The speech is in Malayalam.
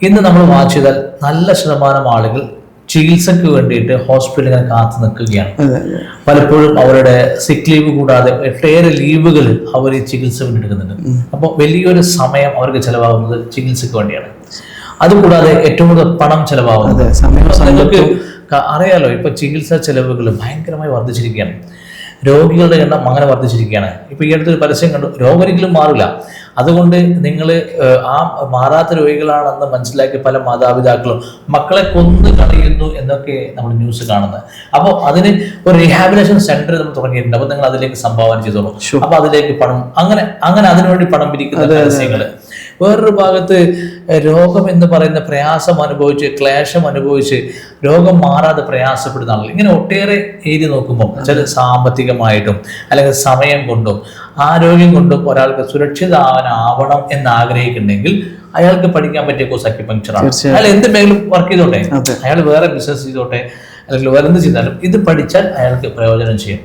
ഇന്ന് നമ്മൾ വാച്ച് ചെയ്താൽ നല്ല ശതമാനം ആളുകൾ ചികിത്സക്ക് വേണ്ടിയിട്ട് ഹോസ്പിറ്റലിൽ ഇങ്ങനെ കാത്തു നിൽക്കുകയാണ്. പലപ്പോഴും അവരുടെ സിക്ക് ലീവ് കൂടാതെ ഒട്ടേറെ ലീവുകൾ അവർ ഈ ചികിത്സ വേണ്ടി എടുക്കുന്നുണ്ട്. അപ്പോൾ വലിയൊരു സമയം അവർക്ക് ചെലവാകുന്നത് ചികിത്സക്ക് വേണ്ടിയാണ്. അതുകൂടാതെ ഏറ്റവും കൂടുതൽ പണം ചെലവാകുന്നത് നിങ്ങൾക്ക് അറിയാലോ, ഇപ്പൊ ചികിത്സാ ചെലവുകൾ ഭയങ്കരമായി വർദ്ധിച്ചിരിക്കുകയാണ്. രോഗികളുടെ എണ്ണം അങ്ങനെ വർദ്ധിച്ചിരിക്കുകയാണ്. ഇപ്പൊ ഈ അടുത്തൊരു പരസ്യം കണ്ടു, രോഗൊരിക്കലും മാറില്ല, അതുകൊണ്ട് നിങ്ങൾ ആ മാറാത്ത രോഗികളാണെന്ന് മനസ്സിലാക്കി പല മാതാപിതാക്കളും മക്കളെ കൊന്നു കളയുന്നു എന്നൊക്കെ നമ്മൾ ന്യൂസ് കാണുന്നത്. അപ്പോൾ അതിന് ഒരു റീഹാബിലേഷൻ സെന്റർ നമ്മൾ തുടങ്ങിയിട്ടുണ്ട്. അപ്പൊ നിങ്ങൾ അതിലേക്ക് സംഭാവന ചെയ്തോളൂ. അപ്പൊ അതിലേക്ക് പണം അങ്ങനെ അതിനുവേണ്ടി പണം പിരിക്കുന്ന പരസ്യങ്ങള്. വേറൊരു ഭാഗത്ത് രോഗം എന്ന് പറയുന്ന പ്രയാസം അനുഭവിച്ച് ക്ലേശം അനുഭവിച്ച് രോഗം മാറാതെ പ്രയാസപ്പെടുന്ന ആളുകൾ, ഇങ്ങനെ ഒട്ടേറെ ഏരിയ നോക്കുമ്പോൾ ചില സാമ്പത്തികമായിട്ടും അല്ലെങ്കിൽ സമയം കൊണ്ടും ആരോഗ്യം കൊണ്ടും ഒരാൾക്ക് സുരക്ഷിതമാവണം എന്ന് ആഗ്രഹിക്കുന്നുണ്ടെങ്കിൽ അയാൾക്ക് പഠിക്കാൻ പറ്റിയ കോഴ്സ് അക്യുപങ്ക്ചറാണ്. അയാൾ എന്ത് മേഖലയും വർക്ക് ചെയ്തോട്ടെ, അയാൾ വേറെ ബിസിനസ് ചെയ്തോട്ടെ, അല്ലെങ്കിൽ വേറെ എന്ത് ചെയ്താലും ഇത് പഠിച്ചാൽ അയാൾക്ക് പ്രയോജനം ചെയ്യും.